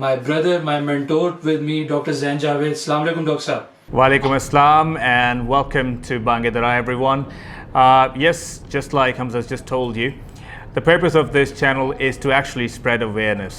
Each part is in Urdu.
my brother, my mentor with me, Dr. Zain Javed. Assalamu alaikum, Dr. Saab. Walaikum assalam and welcome to Bangedara, everyone. Yes, just like Hamza just told you, the purpose of this channel is to actually spread awareness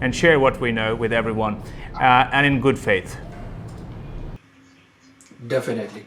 and share what we know with everyone and in good faith. Definitely.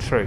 True.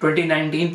2019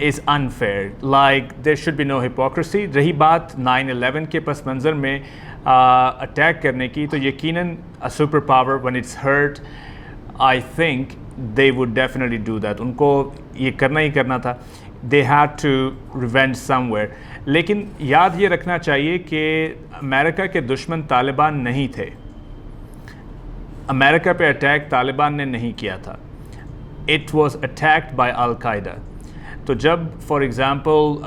is unfair. Like there should be no hypocrisy. رہی بات 9/11 کے پس منظر میں اٹیک کرنے کی, تو یقیناً a superpower when it's hurt, I think they would definitely do that. ان کو یہ کرنا ہی کرنا تھا. They had to revenge somewhere. لیکن یاد یہ رکھنا چاہیے کہ امریکہ کے دشمن طالبان نہیں تھے. امریکہ پہ اٹیک طالبان نے نہیں کیا تھا. It was attacked by Al-Qaeda. تو جب for example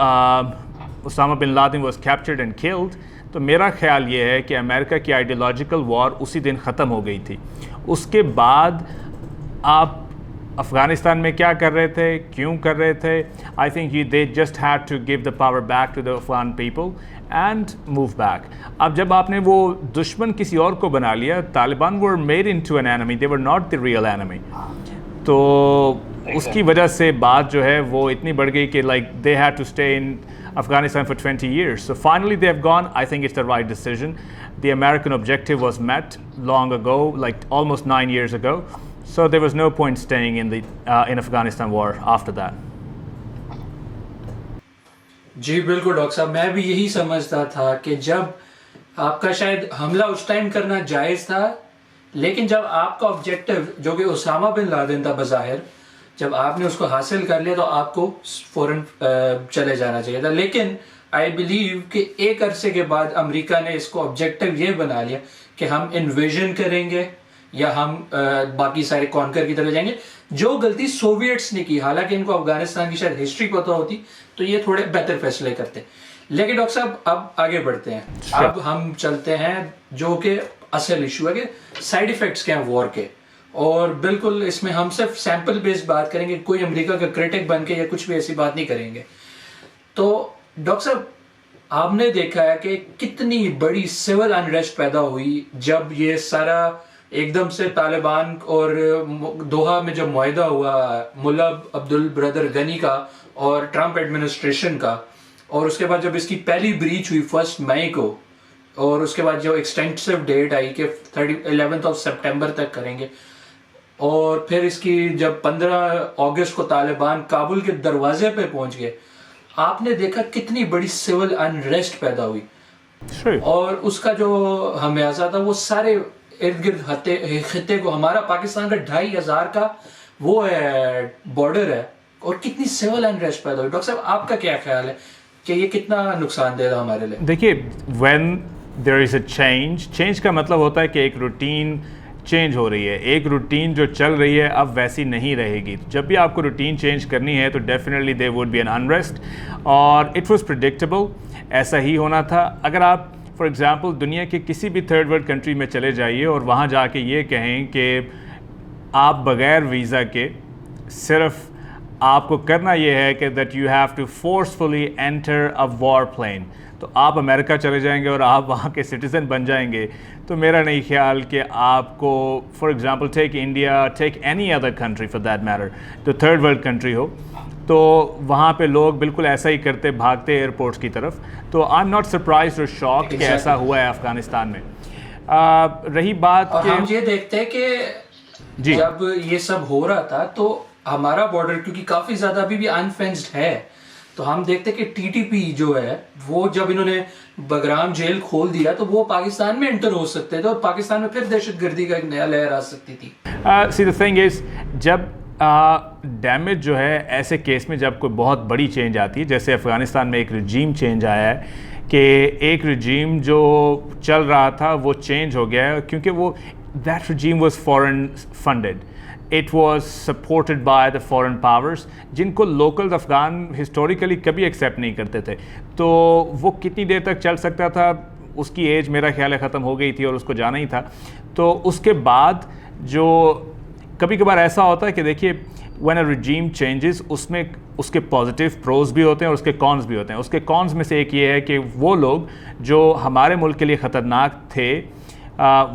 Osama bin Laden was captured and killed, تو میرا خیال یہ ہے کہ امریکہ کی آئیڈیالوجیکل وار اسی دن ختم ہو گئی تھی. اس کے بعد آپ افغانستان میں کیا کر رہے تھے, کیوں کر رہے تھے؟ I think they just had to give the power back to the Afghan people and move back. اب جب آپ نے وہ دشمن کسی اور کو بنا لیا, Taliban were made into an enemy, they were not the real enemy. تو اس کی وجہ سے بات جو ہے وہ اتنی بڑھ گئی کہ like they had to stay in Afghanistan for 20 years. So finally they have gone. I think it's the right decision. The American objective was met long ago, like almost 9 years ago. So there was no point staying in Afghanistan war after that. جی بالکل ڈاکٹر صاحب, میں بھی یہی سمجھتا تھا کہ جب آپ کا شاید حملہ اس ٹائم کرنا جائز تھا, لیکن جب آپ کا آبجیکٹو جو کہ اسامہ بن لادن تھا بظاہر, جب آپ نے اس کو حاصل کر لیا تو آپ کو فوراً چلے جانا چاہیے تھا. لیکن آئی بلیو کہ ایک عرصے کے بعد امریکہ نے اس کو آبجیکٹو یہ بنا لیا کہ ہم انویژن کریں گے یا ہم باقی سارے کانکر کی طرف جائیں گے, جو غلطی سوویٹس نے کی. حالانکہ ان کو افغانستان کی شاید ہسٹری پتہ ہوتی تو یہ تھوڑے بہتر فیصلے کرتے. لیکن ڈاکٹر صاحب اب آگے بڑھتے ہیں. اب ہم چلتے ہیں جو کہ اصل ایشو ہے کہ سائیڈ ایفیکٹس کیا ہیں وار کے, اور بالکل اس میں ہم صرف سیمپل بیس بات کریں گے, کوئی امریکہ کا کرٹک بن کے یا کچھ بھی ایسی بات نہیں کریں گے. تو ڈاکٹر صاحب آپ نے دیکھا ہے کہ کتنی بڑی سول انریسٹ پیدا ہوئی جب یہ سارا ایک دم سے طالبان اور دوحہ میں جب معاہدہ ہوا ملا عبدل بردر غنی کا اور ٹرمپ ایڈمنسٹریشن کا, اور اس کے بعد جب اس کی پہلی بریچ ہوئی 1 مئی کو, اور اس کے بعد جو ایکسٹینسو ڈیٹ آئی کہ 11 سپٹمبر تک کریں گے, اور پھر اس کی جب 15 اگست کو طالبان کابل کے دروازے پہ پہنچ گئے, آپ نے دیکھا کتنی بڑی سول انریسٹ پیدا ہوئی. اور اس کا جو خمیازہ تھا وہ سارے ارد گرد خطے کو, ہمارا پاکستان کا 2500 کا وہ ہے بارڈر ہے, اور کتنی سول انریسٹ پیدا ہوئی. ڈاکٹر صاحب آپ کا کیا خیال ہے کہ یہ کتنا نقصان دہ تھا ہمارے لیے؟ دیکھیے, when there is a change کا مطلب ہوتا ہے کہ ایک روٹین چینج ہو رہی ہے. ایک روٹین جو چل رہی ہے اب ویسی نہیں رہے گی. جب بھی آپ کو روٹین چینج کرنی ہے تو definitely there would be an unrest, اور اٹ واز پریڈکٹیبل, ایسا ہی ہونا تھا. اگر آپ فار ایگزامپل دنیا کے کسی بھی تھرڈ ورلڈ کنٹری میں چلے جائیے اور وہاں جا کے یہ کہیں کہ آپ بغیر ویزا کے صرف آپ کو کرنا یہ ہے کہ that you have to forcefully enter a war plan, تو آپ امریکہ چلے جائیں گے اور آپ وہاں کے سٹیزن بن جائیں گے. تو میرا نہیں خیال کہ آپ کو for example take India, take any other country for that matter, جو تھرڈ ورلڈ کنٹری ہو, تو وہاں پہ لوگ بالکل ایسا ہی کرتے, بھاگتے ایئرپورٹس کی طرف. تو آئی ایم ناٹ سرپرائزڈ اور شاک کہ ایسا ہوا ہے افغانستان میں. رہی بات کہ ہم یہ دیکھتے ہیں کہ جب یہ سب ہو رہا تھا تو ہمارا بارڈر کیونکہ کافی زیادہ ابھی بھی انفینسڈ ہے, تو ہم دیکھتے کہ ٹی ٹی پی جو ہے وہ جب انہوں نے بگرام جیل کھول دیا تو وہ پاکستان میں انٹر ہو سکتے تھے, اور پاکستان میں پھر دہشت گردی کا ایک نیا لہر آ سکتی تھی. سی the thing is, جب ڈیمیج جو ہے ایسے کیس میں جب کوئی بہت بڑی چینج آتی ہے, جیسے افغانستان میں ایک رجیم چینج آیا ہے کہ ایک رجیم جو چل رہا تھا وہ چینج ہو گیا ہے, کیونکہ وہ that regime was foreign funded, it was supported by the foreign powers, جن کو لوکل افغان ہسٹوریکلی کبھی ایکسیپٹ نہیں کرتے تھے. تو وہ کتنی دیر تک چل سکتا تھا, اس کی ایج میرا خیال ہے ختم ہو گئی تھی اور اس کو جانا ہی تھا. تو اس کے بعد جو کبھی کبھار ایسا ہوتا ہے کہ دیکھیے when a regime changes, اس میں اس کے پازیٹیو پروز بھی ہوتے ہیں اور اس کے کونز بھی ہوتے ہیں. اس کے کونز میں سے ایک یہ ہے کہ وہ لوگ جو ہمارے ملک کے لیے خطرناک تھے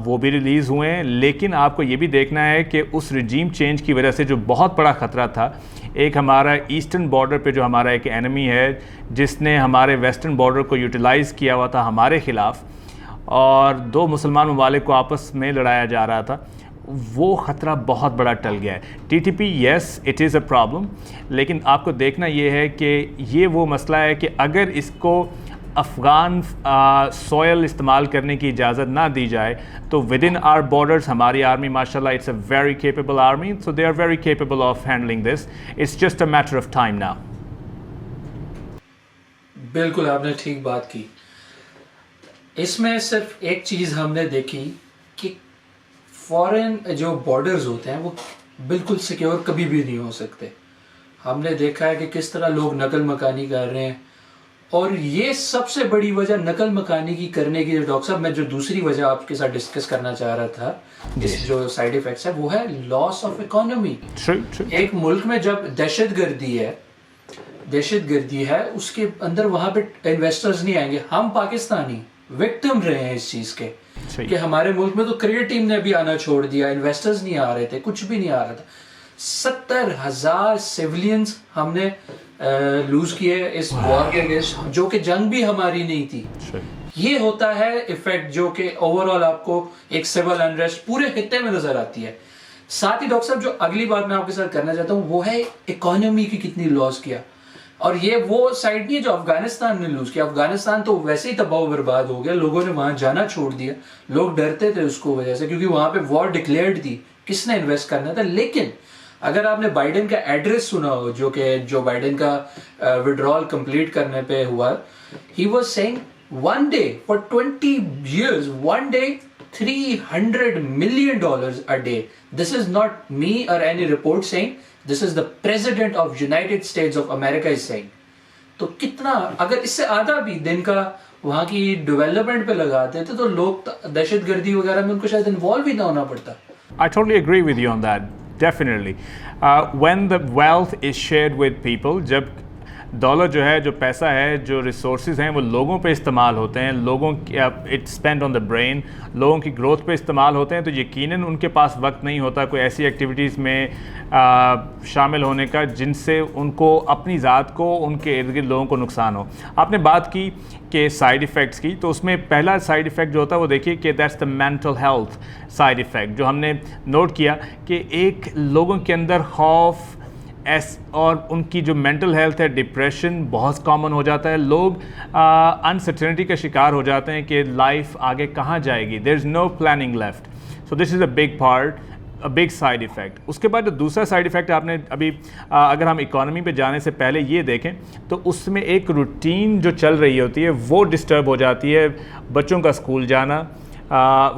وہ بھی ریلیز ہوئے ہیں, لیکن آپ کو یہ بھی دیکھنا ہے کہ اس رجیم چینج کی وجہ سے جو بہت بڑا خطرہ تھا, ایک ہمارا ایسٹرن بارڈر پہ جو ہمارا ایک اینمی ہے جس نے ہمارے ویسٹرن بارڈر کو یوٹیلائز کیا ہوا تھا ہمارے خلاف, اور 2 مسلمان ممالک کو آپس میں لڑایا جا رہا تھا, وہ خطرہ بہت بڑا ٹل گیا ہے. T T P yes it is a problem, لیکن آپ کو دیکھنا یہ ہے کہ یہ وہ مسئلہ ہے کہ اگر اس کو افغان سوئل استعمال کرنے کی اجازت نہ دی جائے تو ود ان آر بارڈرز ہماری آرمی ماشاء اللہ it's a very capable army, so they are very capable of handling this, it's just a matter of time now. بالکل آپ نے ٹھیک بات کی. اس میں صرف ایک چیز ہم نے دیکھی کہ فورن جو بارڈرز ہوتے ہیں وہ بالکل سیکیور کبھی بھی نہیں ہو سکتے. ہم نے دیکھا ہے کہ کس طرح لوگ نقل مکانی کر رہے ہیں, اور یہ سب سے بڑی وجہ نقل مکانی کی کرنے کی, ڈاکٹر صاحب میں جو دوسری وجہ آپ کے ساتھ ڈسکس کرنا چاہ رہا تھا, اس جو سائیڈ ایفیکٹس ہے وہ ہے لاس آف اکانومی. ایک ملک میں جب دہشت گردی ہے اس کے اندر وہاں پہ انویسٹرز نہیں آئیں گے. ہم پاکستانی وکٹم رہے ہیں اس چیز کے کہ ہمارے ملک میں تو کرکٹ ٹیم نے بھی آنا چھوڑ دیا, انویسٹرز نہیں آ رہے تھے, کچھ بھی نہیں آ رہا تھا. 70,000 سیولینز ہم نے لوز کیے اس وار کے اگینسٹ, جو کہ جنگ بھی ہماری نہیں تھی. یہ ہوتا ہے ایفیکٹ جو کہ اوور آل آپ کو ایک سول انریسٹ پورے خطے میں نظر آتی ہے. ساتھ ہی ڈاکٹر صاحب جو اگلی بات میں آپ کے ساتھ کرنا چاہتا ہوں وہ ہے اکانومی کی کتنی لاس کیا. اور یہ وہ سائڈ نہیں ہے جو افغانستان نے لوز کیا. افغانستان تو ویسے ہی تباہ و برباد ہو گیا, لوگوں نے وہاں جانا چھوڑ دیا, لوگ ڈرتے تھے اس کو وجہ سے کیونکہ وہاں پہ وار ڈکلیئرڈ تھی, کس نے انویسٹ کرنا تھا. لیکن اگر آپ نے بائیڈن کا ایڈریس سنا ہو جو کہ جو بائیڈن کا وڈرال کمپلیٹ کرنے پہ ہوا, he was saying one day for 20 years, one day $300 million a day. This is not me or any report saying, this is the president of United States of America is saying. تو کتنا اگر اس سے آدھا بھی دن کا وہاں کی ڈیولپمنٹ پہ لگاتے تھے تو لوگ دہشت گردی وغیرہ میں ان کو شاید انوالو بھی نہ ہونا پڑتا. I totally agree with you on that. Definitely. When the wealth is shared with people, جب دولت جو ہے, جو پیسہ ہے, جو ریسورسز ہیں وہ لوگوں پہ استعمال ہوتے ہیں, لوگوں کی it spend on the brain, لوگوں کی گروتھ پہ استعمال ہوتے ہیں, تو یقیناً ان کے پاس وقت نہیں ہوتا کوئی ایسی ایکٹیویٹیز میں شامل ہونے کا جن سے ان کو اپنی ذات کو, ان کے ارد گرد لوگوں کو نقصان ہو. آپ نے بات کی کہ سائیڈ ایفیکٹس کی, تو اس میں پہلا سائیڈ ایفیکٹ جو ہوتا ہے وہ دیکھیے کہ that's the mental health side effect, جو ہم نے نوٹ کیا کہ ایک لوگوں کے اندر خوف اور ان کی جو مینٹل ہیلتھ ہے, ڈپریشن بہت کامن ہو جاتا ہے. لوگ انسرٹینٹی کا شکار ہو جاتے ہیں کہ لائف آگے کہاں جائے گی, there is no planning left. So this is a big part, a big side effect. اس کے بعد جو دوسرا سائیڈ ایفیکٹ آپ نے ابھی اگر ہم اکانومی پہ جانے سے پہلے یہ دیکھیں تو اس میں ایک روٹین جو چل رہی ہوتی ہے وہ ڈسٹرب ہو جاتی ہے. بچوں کا اسکول جانا,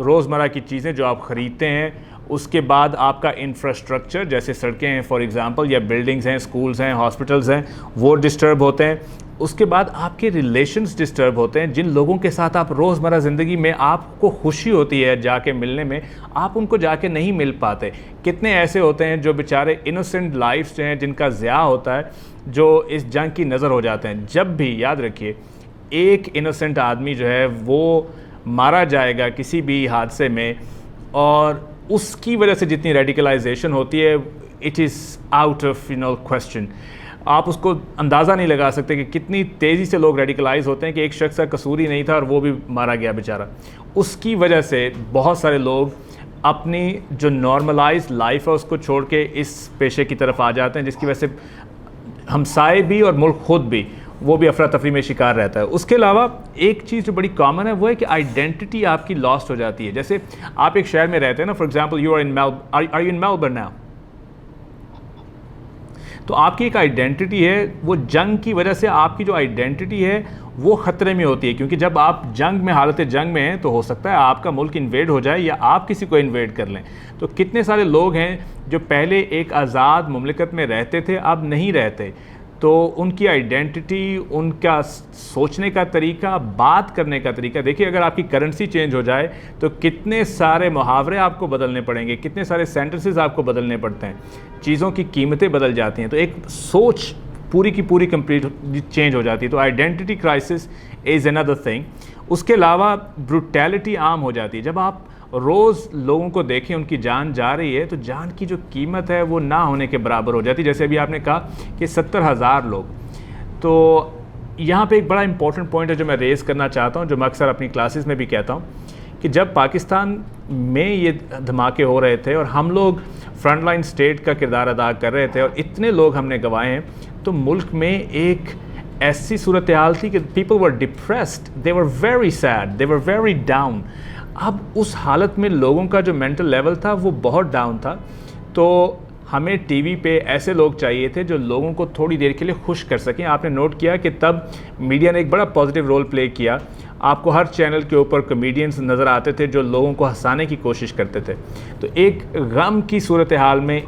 روزمرہ کی چیزیں جو آپ خریدتے ہیں, اس کے بعد آپ کا انفراسٹرکچر جیسے سڑکیں ہیں فار ایگزامپل, یا بلڈنگز ہیں, اسکولز ہیں, ہاسپٹلز ہیں, وہ ڈسٹرب ہوتے ہیں. اس کے بعد آپ کے ریلیشنز ڈسٹرب ہوتے ہیں, جن لوگوں کے ساتھ آپ روزمرہ زندگی میں آپ کو خوشی ہوتی ہے جا کے ملنے میں, آپ ان کو جا کے نہیں مل پاتے. کتنے ایسے ہوتے ہیں جو بیچارے انوسنٹ لائفز جو ہیں جن کا ضیاع ہوتا ہے, جو اس جنگ کی نظر ہو جاتے ہیں. جب بھی یاد رکھیے ایک انوسنٹ آدمی جو ہے وہ مارا جائے گا کسی بھی حادثے میں, اور اس کی وجہ سے جتنی ریڈیکلائزیشن ہوتی ہے it is out of question. آپ اس کو اندازہ نہیں لگا سکتے کہ کتنی تیزی سے لوگ ریڈیکلائز ہوتے ہیں کہ ایک شخص کا قصور ہی نہیں تھا اور وہ بھی مارا گیا بیچارہ. اس کی وجہ سے بہت سارے لوگ اپنی جو نارملائز لائف ہے اس کو چھوڑ کے اس پیشے کی طرف آ جاتے ہیں, جس کی وجہ سے ہمسائے بھی اور ملک خود بھی وہ بھی افراتفری میں شکار رہتا ہے. اس کے علاوہ ایک چیز جو بڑی کامن ہے وہ ہے کہ آئیڈینٹی آپ کی لاسٹ ہو جاتی ہے. جیسے آپ ایک شہر میں رہتے ہیں نا, for example you are in Melbourne now, تو آپ کی ایک آئیڈینٹی ہے, وہ جنگ کی وجہ سے آپ کی جو آئیڈینٹی ہے وہ خطرے میں ہوتی ہے, کیونکہ جب آپ جنگ میں, حالت جنگ میں ہیں, تو ہو سکتا ہے آپ کا ملک انویڈ ہو جائے یا آپ کسی کو انویڈ کر لیں. تو کتنے سارے لوگ ہیں جو پہلے ایک آزاد مملکت میں رہتے تھے اب نہیں رہتے, تو ان کی آئیڈینٹی, ان کا سوچنے کا طریقہ, بات کرنے کا طریقہ, دیکھیے اگر آپ کی کرنسی چینج ہو جائے تو کتنے سارے محاورے آپ کو بدلنے پڑیں گے, کتنے سارے سینٹنسز آپ کو بدلنے پڑتے ہیں, چیزوں کی قیمتیں بدل جاتی ہیں, تو ایک سوچ پوری کی پوری کمپلیٹ چینج ہو جاتی ہے. تو identity crisis is another thing. اس کے علاوہ بروٹیلٹی عام ہو جاتی ہے. جب آپ روز لوگوں کو دیکھیں ان کی جان جا رہی ہے تو جان کی جو قیمت ہے وہ نہ ہونے کے برابر ہو جاتی ہے. جیسے ابھی آپ نے کہا کہ 70,000 لوگ, تو یہاں پہ ایک بڑا امپورٹنٹ پوائنٹ ہے جو میں ریز کرنا چاہتا ہوں, جو میں اکثر اپنی کلاسز میں بھی کہتا ہوں, کہ جب پاکستان میں یہ دھماکے ہو رہے تھے اور ہم لوگ فرنٹ لائن اسٹیٹ کا کردار ادا کر رہے تھے اور اتنے لوگ ہم نے گنوائے ہیں، تو ملک میں ایک ایسی صورتحال تھی کہ people were depressed, they were very sad, they were very down. اب اس حالت میں لوگوں کا جو مینٹل لیول تھا وہ بہت ڈاؤن تھا. تو ہمیں ٹی وی پہ ایسے لوگ چاہیے تھے جو لوگوں کو تھوڑی دیر کے لیے خوش کر سکیں. آپ نے نوٹ کیا کہ تب میڈیا نے ایک بڑا پازیٹیو رول پلے کیا. آپ کو ہر چینل کے اوپر کمیڈینز نظر آتے تھے جو لوگوں کو ہنسانے کی کوشش کرتے تھے. تو ایک غم کی صورتحال میں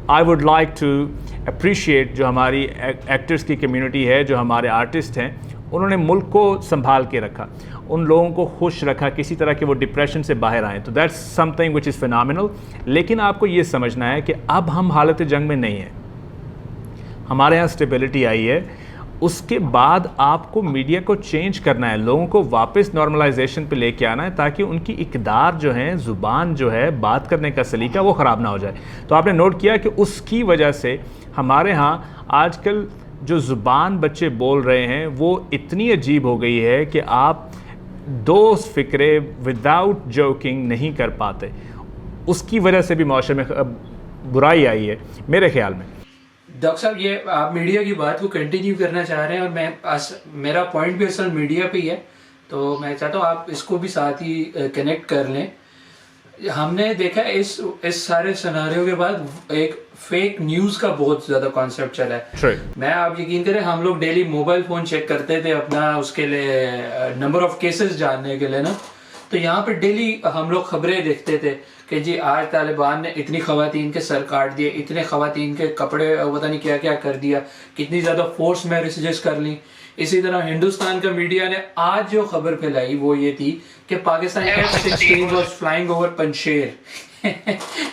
I would like to appreciate جو ہماری ایکٹرز کی کمیونٹی ہے، جو ہمارے آرٹسٹ ہیں، انہوں نے ملک کو سنبھال کے رکھا، ان لوگوں کو خوش رکھا کسی طرح کے وہ ڈپریشن سے باہر آئیں. تو that's some thing which is phenomenal. لیکن آپ کو یہ سمجھنا ہے کہ اب ہم حالت جنگ میں نہیں ہیں، ہمارے یہاں اسٹیبلٹی آئی ہے. اس کے بعد آپ کو میڈیا کو چینج کرنا ہے، لوگوں کو واپس نارملائزیشن پہ لے کے آنا ہے تاکہ ان کی اقدار جو ہیں، زبان جو ہے، بات کرنے کا سلیقہ وہ خراب نہ ہو جائے. تو آپ نے نوٹ کیا کہ اس کی وجہ سے ہمارے ہاں آج کل جو زبان بچے بول رہے ہیں وہ اتنی عجیب ہو گئی ہے کہ آپ دو فکرے وداؤٹ جوکنگ نہیں کر پاتے. اس کی وجہ سے بھی معاشرے میں برائی آئی ہے میرے خیال میں. ڈاکٹر صاحب، یہ آپ میڈیا کی بات کو کنٹینیو کرنا چاہ رہے ہیں اور میرا پوائنٹ بھی اصل میڈیا پہ ہی ہے، تو میں چاہتا ہوں آپ اس کو بھی ساتھ ہی کنیکٹ کر لیں. ہم نے دیکھا اس سارے سناریوں کے بعد ایک فیک نیوز کا بہت زیادہ کانسیپٹ چلا ہے. میں آپ یقین کریں، ہم لوگ ڈیلی موبائل فون چیک کرتے تھے اپنا اس کے لیے نمبر آف کیسز جاننے کے لیے نا. تو یہاں پہ ڈیلی ہم لوگ خبریں دیکھتے تھے کہ جی آج طالبان نے اتنی خواتین کے سر کاٹ دیے، اتنے خواتین کے کپڑے پتہ نہیں کیا کیا کر دیا، کتنی زیادہ فورس میریجز کر لیں. اسی طرح ہندوستان کا میڈیا نے آج جو خبر پھیلائی وہ یہ تھی کہ Pakistan F-16 was flying over پنشیر.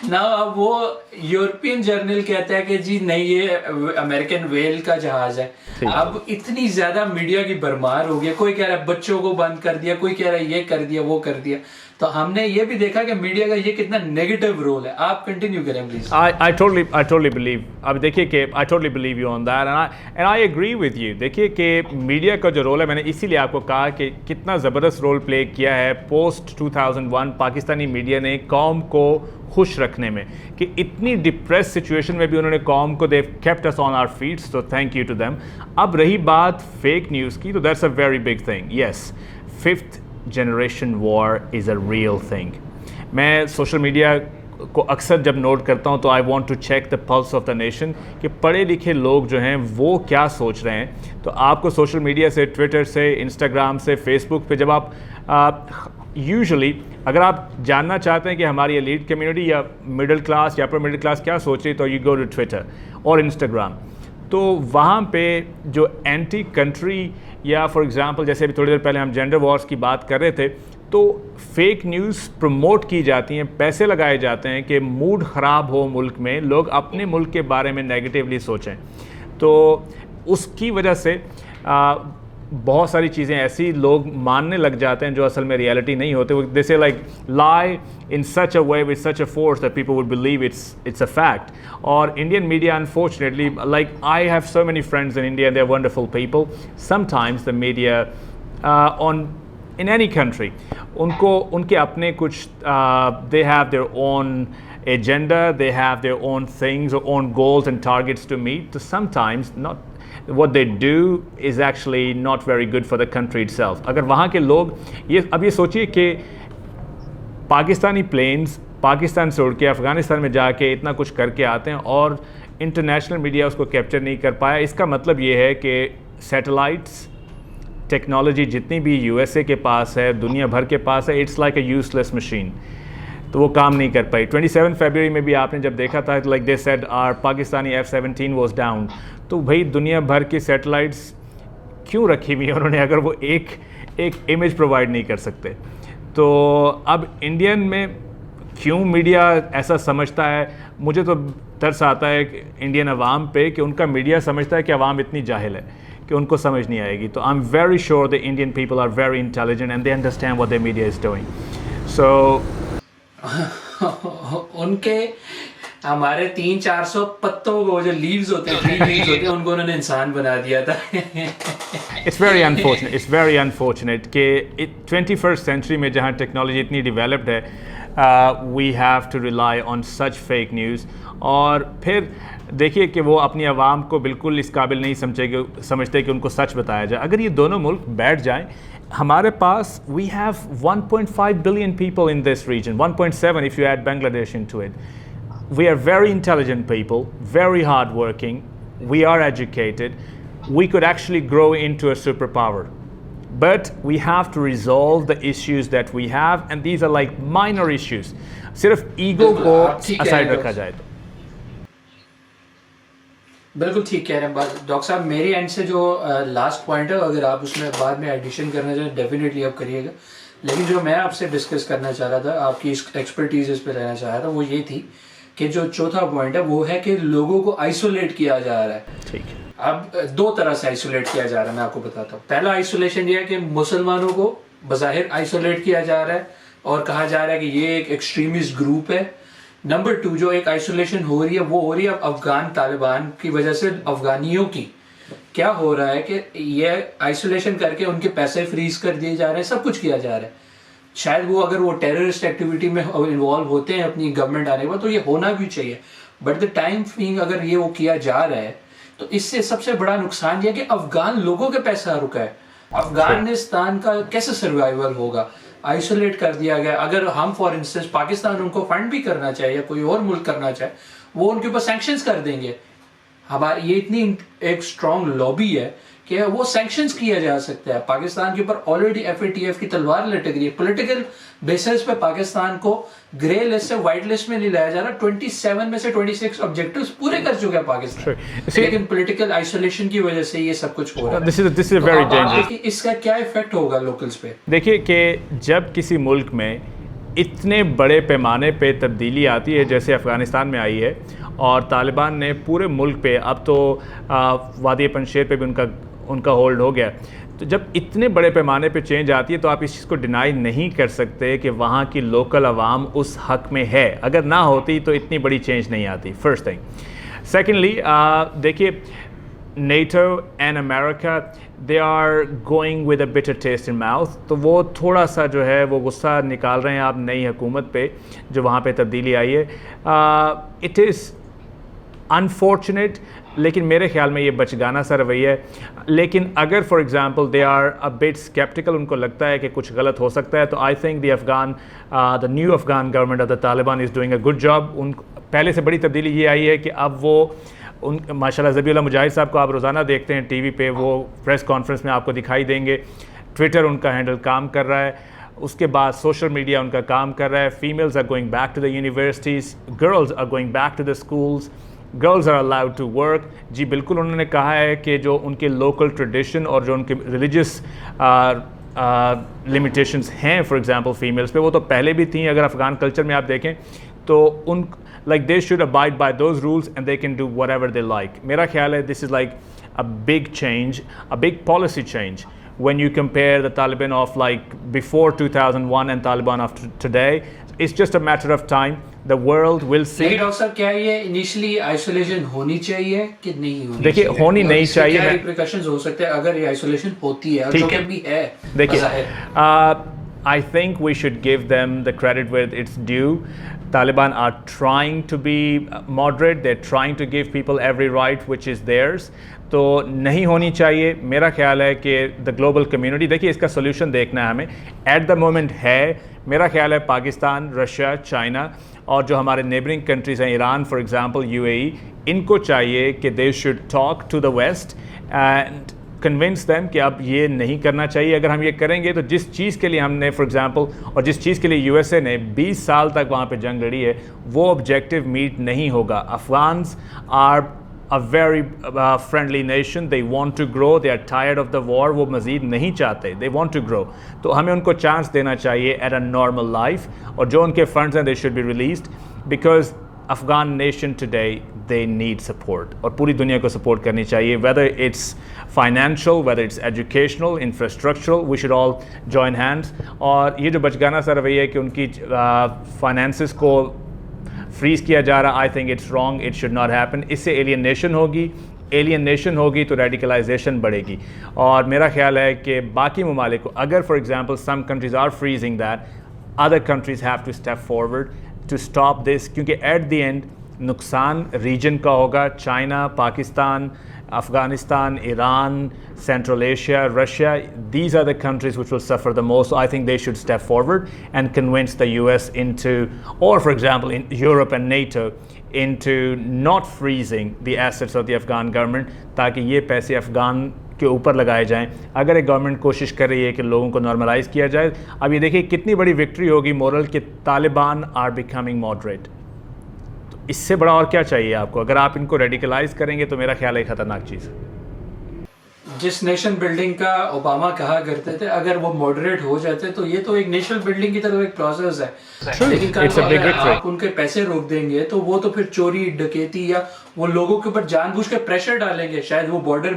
نا اب وہ یورپین جرنل کہتا ہے کہ جی نہیں، یہ امریکن ویل کا جہاز ہے. اب اتنی زیادہ میڈیا کی برمار ہو گیا، کوئی کہہ رہا ہے بچوں کو بند کر دیا، کوئی کہہ رہا ہے یہ کر دیا وہ کر دیا. تو ہم نے یہ بھی دیکھا کہ میڈیا کا یہ کتنا نیگیٹو رول ہے. آپ کنٹینیو کریں پلیز. I totally believe. اب دیکھیے کہ I totally believe you on that and I agree with you. دیکھیے کہ میڈیا کا جو رول ہے، میں نے اسی لیے آپ کو کہا کہ کتنا زبردست رول پلے کیا ہے پوسٹ 2001 پاکستانی میڈیا نے قوم کو خوش رکھنے میں، کہ اتنی ڈپریس سچویشن میں بھی انہوں نے قوم کو they've kept us on our feet, so thank you to them. اب رہی بات فیک نیوز کی، تو that's a very big thing. Yes, fifth generation war is a real thing. میں سوشل میڈیا کو اکثر جب نوٹ کرتا ہوں تو I want to check the pulse of the nation کہ پڑھے لکھے لوگ جو ہیں وہ کیا سوچ رہے ہیں. تو آپ کو سوشل میڈیا سے، ٹویٹر سے، انسٹاگرام سے، فیس بک پہ جب آپ یوزلی اگر آپ جاننا چاہتے ہیں کہ ہماری ایلیٹ کمیونٹی یا مڈل کلاس یا اپر مڈل کلاس کیا سوچ رہی، تو یو گو ٹو ٹویٹر اور انسٹاگرام. تو وہاں پہ جو اینٹی کنٹری یا فار ایگزامپل جیسے ابھی تھوڑی دیر پہلے ہم جینڈر وارس کی بات کر رہے تھے، تو فیک نیوز پروموٹ کی جاتی ہیں، پیسے لگائے جاتے ہیں کہ موڈ خراب ہو ملک میں، لوگ اپنے ملک کے بارے میں نیگیٹیولی سوچیں. تو اس کی وجہ سے بہت ساری چیزیں ایسی لوگ ماننے لگ جاتے ہیں جو اصل میں ریالٹی نہیں ہوتے. دے سے لائک لائی in such a way with such a force that people would believe it's a fact. Or Indian media, unfortunately, like I have so many friends in India and they're wonderful people. Sometimes the media in any country, unke apne kuch they have their own agenda, they have their own things or own goals and targets to meet. So sometimes not what they do is actually not very good for the country itself. اگر وہاں کے لوگ اب یہ سوچیے کہ پاکستانی پلینز پاکستان سے اڑ کے افغانستان میں جا کے اتنا کچھ کر کے آتے ہیں اور انٹرنیشنل میڈیا اس کو کیپچر نہیں کر پایا. اس کا مطلب یہ ہے کہ سیٹلائٹس ٹیکنالوجی جتنی بھی یو ایس اے کے پاس ہے، دنیا بھر کے پاس ہے، it's like a useless machine. تو وہ کام نہیں کر پائی. 27 فیبروری میں بھی آپ نے جب دیکھا تھا like they said our Pakistani F-17 was down. تو بھائی دنیا بھر کی سیٹلائٹس کیوں رکھی ہوئی انہوں نے اگر وہ ایک امیج پرووائڈ نہیں کر سکتے؟ تو اب انڈین میں کیوں میڈیا ایسا سمجھتا ہے؟ مجھے تو ترس آتا ہے کہ انڈین عوام پہ کہ ان کا میڈیا سمجھتا ہے کہ عوام اتنی جاہل ہے کہ ان کو سمجھ نہیں آئے گی. تو I am very sure the Indian people are very intelligent and they understand what the media is doing. So ان کے ہمارے 300-400 پتوں کو جو لیوز ہوتے ہیں ان کو انہوں نے انسان بنا دیا تھا. It's very unfortunate. It's very unfortunate کہ 21st century میں جہاں ٹیکنالوجی اتنی ڈیولپڈ ہے, we have to rely on such fake news. اور پھر دیکھیے کہ وہ اپنی عوام کو بالکل اس قابل نہیں سمجھتے کہ ان کو سچ بتایا جائے. اگر یہ دونوں ملک بیٹھ جائیں, ہمارے پاس we have 1.5 billion people in this region, 1.7 if you add Bangladesh into it. We are very intelligent people, very hardworking, we are educated, we could actually grow into a superpower. But we have to resolve the issues that we have, and these are like minor issues. صرف ایگو کو aside رکھا جائے تو. بالکل ٹھیک کہہ رہے ہیں. ڈاکٹر صاحب میری اینڈ سے جو لاسٹ پوائنٹ ہے, اگر آپ اس میں بعد میں ایڈیشن کرنا چاہیں ڈیفینیٹلی آپ کریے گا, لیکن جو میں آپ سے ڈسکس کرنا چاہ رہا تھا, آپ کی ایکسپرٹیز اس پہ لینا چاہ رہا تھا, وہ یہ تھی کہ جو چوتھا پوائنٹ ہے وہ ہے کہ لوگوں کو آئسولیٹ کیا جا رہا ہے. ٹھیک ہے, اب دو طرح سے آئسولیٹ کیا جا رہا ہے, میں آپ کو بتاتا ہوں. پہلا آئسولیشن یہ ہے کہ مسلمانوں کو بظاہر آئسولیٹ کیا جا رہا ہے اور کہا جا رہا ہے کہ یہ ایک ایکسٹریمسٹ گروپ ہے. نمبر 2 جو ایک آئسولیشن ہو رہی ہے وہ ہو رہی ہے افغان طالبان کی وجہ سے. افغانیوں کی کیا ہو رہا ہے کہ یہ آئسولیشن کر کے ان کے پیسے فریز کر دیے جا رہے ہیں, سب کچھ کیا جا رہا ہے. شاید وہ اگر وہ ٹیررسٹ ایکٹیویٹی میں انوالو ہوتے ہیں اپنی گورنمنٹ آنے کے بعد تو یہ ہونا بھی چاہیے, بٹ دا ٹائم بینگ اگر یہ وہ کیا جا رہا ہے تو اس سے سب سے بڑا نقصان یہ کہ افغان لوگوں کے پیسہ رکا ہے. افغانستان کا کیسے سروائیول ہوگا؟ آئسولیٹ کر دیا گیا. اگر ہم فار انسٹنس پاکستان ان کو فنڈ بھی کرنا چاہے یا کوئی اور ملک کرنا چاہے, وہ ان کے اوپر سینکشنز کر دیں گے. ہماری یہ اتنی ایک اسٹرانگ لابی ہے کہ وہ سینکشنز کیا جا سکتا ہے. پاکستان کے اوپر آلریڈی FATF کی تلوار لٹک رہی ہے. پولیٹیکل بیسس پہ پاکستان کو گرے لسٹ سے وائٹ لسٹ میں نہیں لایا جا رہا. 27 میں سے 26 آبجیکٹیوز پورے کر چکا ہے پاکستان, لیکن پولیٹیکل آئسولیشن کی وجہ سے یہ سب کچھ ہو رہا ہے. This is very dangerous. اس کا کیا ایفیکٹ ہوگا لوکلز پہ؟ دیکھیے کہ جب کسی ملک میں اتنے بڑے پیمانے پہ تبدیلی آتی ہے جیسے افغانستان میں آئی ہے, اور طالبان نے پورے ملک پہ, اب تو وادی پنجشیر پہ بھی ان کا ہولڈ ہو گیا, تو جب اتنے بڑے پیمانے پہ چینج آتی ہے تو آپ اس چیز کو ڈینائی نہیں کر سکتے کہ وہاں کی لوکل عوام اس حق میں ہے. اگر نہ ہوتی تو اتنی بڑی چینج نہیں آتی, فرسٹ تھنگ. سیکنڈلی دیکھیے NATO and America they are going with a bitter taste in mouth, تو وہ تھوڑا سا جو ہے وہ غصہ نکال رہے ہیں آپ نئی حکومت پہ جو وہاں پہ تبدیلی آئی ہے. اٹ از انفارچونیٹ, لیکن میرے خیال میں یہ بچگانہ سا رویہ ہے. لیکن اگر for example they are a bit sceptical, ان کو لگتا ہے کہ کچھ غلط ہو سکتا ہے, تو I think the new Afghan government of the Taliban is doing a good job. ان پہلے سے بڑی تبدیلی یہ آئی ہے کہ اب وہ ماشاء اللہ ذبیح اللہ مجاہد صاحب کو آپ روزانہ دیکھتے ہیں ٹی وی پہ, وہ پریس کانفرنس میں آپ کو دکھائی دیں گے. ٹویٹر ان کا ہینڈل کام کر رہا ہے, اس کے بعد سوشل میڈیا ان کا کام کر رہا ہے. Families are going back to the universities, girls are going back to the schools, girls are allowed to work. جی بالکل, انہوں نے کہا ہے کہ جو ان کے لوکل ٹریڈیشن اور جو ان کے ریلیجس لمیٹیشنس ہیں فار ایگزامپل فیمیلز پہ, وہ تو پہلے بھی تھیں. اگر افغان کلچر میں آپ دیکھیں تو ان like they should abide by those rules and they can do whatever they like. میرا خیال ہے this is like a big change, a big policy change when you compare the Taliban of like before 2001 and Taliban of today. It's just a matter of time. The world will see. لیکن ڈاکٹر صاحب کیا یہ انیشلی آئسولیشن ہونی چاہیے کہ نہیں ہونی چاہیے؟ دیکھیے ہونی نہیں چاہیے. کیا ریپریکاشنز ہو سکتے ہیں اگر یہ آئسولیشن ہوتی ہے, جو کہ بھی ہے؟ دیکھیے I think we should give them the credit where it's due. Taliban are trying to be moderate, they're trying to give people every right which is theirs. تو نہیں ہونی چاہیے. میرا خیال ہے کہ دا گلوبل کمیونٹی, دیکھیے اس کا سولوشن دیکھنا ہے ہمیں. ایٹ دا مومنٹ ہے میرا خیال ہے پاکستان, رشیا, چائنا اور جو ہمارے نیبرنگ کنٹریز ہیں, ایران فار ایگزامپل, UAE, ان کو چاہیے کہ they should talk to the west and convince them کہ اب یہ نہیں کرنا چاہیے. اگر ہم یہ کریں گے تو جس چیز کے لیے ہم نے فار ایگزامپل, اور جس چیز کے لیے USA نے 20 سال تک وہاں پہ جنگ لڑی ہے, وہ آبجیکٹیو میٹ نہیں ہوگا. افغانز are a very friendly nation, they want to grow, they are tired of the war, وہ مزید نہیں چاہتے, they want to grow. تو ہمیں ان کو چانس دینا چاہیے at a normal life, اور جو ان کے فنڈز ہیں they should be released, because Afghan nation today they need support, اور پوری دنیا کو سپورٹ کرنی چاہیے, whether it's financial, whether it's educational, infrastructural, we should all join hands. اور یہ جو بچگانہ سا رویہ ہے کہ ان کی فائنینسز کو فریز کیا جا رہا, I think it's wrong, it should not happen. اس سے ایلینیشن ہوگی, ایلین نیشن ہوگی تو ریڈیکلائزیشن بڑھے گی. اور میرا خیال ہے کہ باقی ممالک کو اگر for example some countries are freezing that, other countries have to step forward to stop this, کیونکہ ایٹ دی اینڈ نقصان ریجن کا ہوگا. China, Pakistan, Afghanistan, Iran, Central Asia, Russia, these are the countries which will suffer the most. So I think they should step forward and convince the US into, or for example in Europe and NATO, into not freezing the assets of the Afghan government, تاکہ یہ پیسے افغان کے اوپر لگائے جائیں. اگر ایک گورنمنٹ کوشش کر رہی ہے کہ لوگوں کو نارملائز کیا جائے, اب یہ دیکھیے کتنی بڑی وکٹری ہوگی مورل کہ طالبان آر بیکمنگ ماڈریٹ. اس سے بڑا اور کیا چاہیے آپ کو؟ اگر آپ ان کو ریڈیکلائز کریں گے تو میرا خیال ہے خطرناک چیز ہے. جس نیشن بلڈنگ کا اوباما کہا کرتے تھے اگر وہ ماڈریٹ ہو جاتے تو یہ تو ایک نیشنل بلڈنگ کی طرف ایک پروسیس ہے, لیکن اگر آپ ان کے پیسے روک دیں گے تو وہ تو پھر چوری ڈکیتی یا وہ لوگوں کے اوپر جان بوجھ کے پریشر ڈالیں گے. شاید وہ بارڈر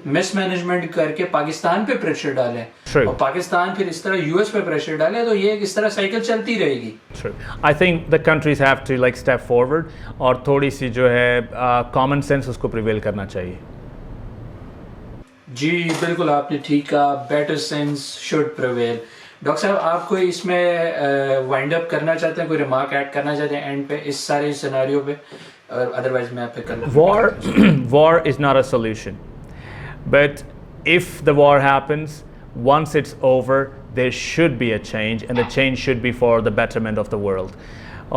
مس مینجمنٹ کر کے پاکستان پہ پریشر ڈالیں اور پاکستان پھر اس طرح یو ایس پہ پریشر ڈالے, تو یہ اس طرح سائیکل چلتی رہے گی. I think the countries have to like step forward اور تھوڑی سی جو ہے کامن سینس اس کو پریویل کرنا چاہیے. جی بالکل آپ نے ٹھیک کہا, better sense should prevail. Doctor صاحب آپ کوئی اس میں وائنڈ اپ کرنا چاہتے ہیں, کوئی ریمارک ایڈ کرنا چاہتے ہیں اینڈ پہ اس سارے سیناریو پہ؟ ادروائز میں آپ پہ کر لوں. War is not a solution, but if the war happens, once it's over, there should be a change, and the change should be for the betterment of the world.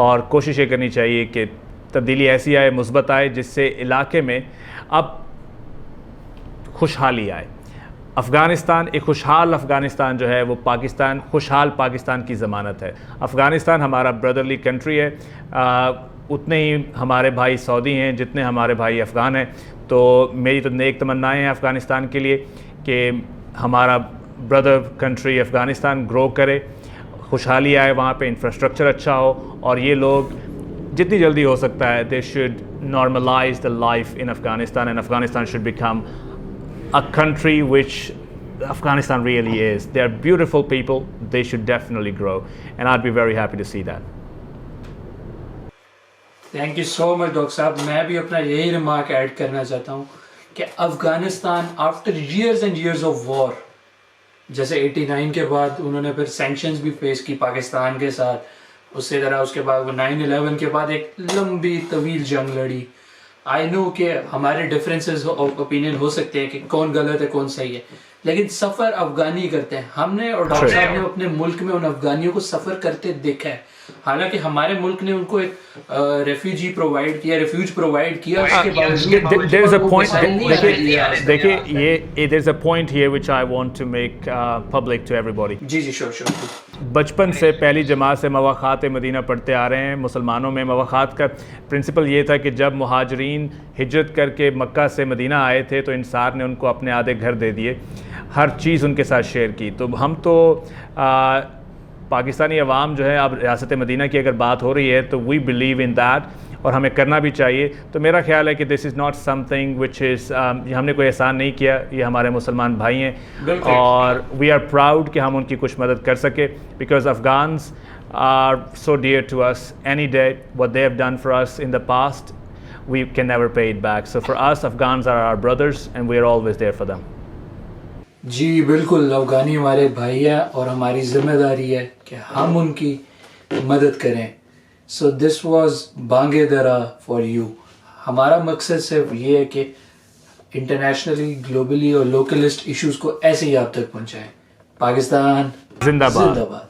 اور کوشش یہ کرنی چاہیے کہ تبدیلی ایسی آئے, مثبت آئے, جس سے علاقے میں اب خوشحالی آئے. افغانستان, ایک خوشحال افغانستان جو ہے وہ پاکستان, خوشحال پاکستان کی ضمانت ہے. افغانستان ہمارا بردرلی کنٹری ہے, اتنے ہی ہمارے بھائی سعودی ہیں جتنے ہمارے بھائی افغان ہیں. تو میری تو نیک تمنائیں ہیں افغانستان کے لیے کہ ہمارا بردر کنٹری افغانستان گرو کرے, خوشحالی آئے, وہاں پہ انفراسٹرکچر اچھا ہو, اور یہ لوگ جتنی جلدی ہو سکتا ہے they should normalize the life in Afghanistan, and Afghanistan should become a country which Afghanistan really is. They are beautiful people, they should definitely grow, and I'd be very happy to see that. Thank you so much doctor صاحب. میں بھی اپنا یہی ریمارک ایڈ کرنا چاہتا ہوں کہ Afghanistan after years and years of war, جیسے 89 کے بعد انہوں نے پھر سینکشنز بھی فیس کی پاکستان کے ساتھ, اسی طرح اس کے بعد وہ 9/11 کے بعد ایک لمبی طویل جنگ لڑی. آئی نو کہ ہمارے ڈفرینسز آف اوپینین ہو سکتے ہیں کہ کون غلط ہے کون صحیح ہے, لیکن سفر افغانی کرتے ہیں. ہم نے اور ڈاکٹر صاحب نے اپنے ملک میں ان افغانیوں کو سفر کرتے دیکھا ہے. حالانکہ ہمارے ملک نے ان کو ایک ریفیوجی پرووائڈ کیا, ریفیوج پرووائڈ کیا, اس کے باوجود there's a point, دیکھیے یہ there's a point here which I want to make public to everybody. جی جی شور شور. بچپن سے پہلی جماعت سے مواخات مدینہ پڑھتے آ رہے ہیں. مسلمانوں میں مواخات کا پرنسپل یہ تھا کہ جب مہاجرین ہجرت کر کے مکہ سے مدینہ آئے تھے تو انصار نے ان کو اپنے آدھے گھر دے دیے, ہر چیز ان کے ساتھ شیئر کی. تو ہم تو پاکستانی عوام جو ہے, اب ریاست مدینہ کی اگر بات ہو رہی ہے تو وی بلیو ان دیٹ, اور ہمیں کرنا بھی چاہیے. تو میرا خیال ہے کہ دس is not some thing which از, ہم نے کوئی احسان نہیں کیا, یہ ہمارے مسلمان بھائی ہیں اور وی آر پراؤڈ کہ ہم ان کی کچھ مدد کر سکے, because Afghans are so dear to us. Any day what they have done for us in the past, we can never pay it back. So for us, Afghans are our brothers and we are always there for them. جی بالکل, افغانی ہمارے بھائی ہیں اور ہماری ذمہ داری ہے کہ ہم ان کی مدد کریں. So this was Bange Dara for you. ہمارا مقصد صرف یہ ہے کہ انٹرنیشنلی, گلوبلی اور لوکلسٹ ایشوز کو ایسے ہی آپ تک پہنچائیں. پاکستان زندہ باد. زندہ باد.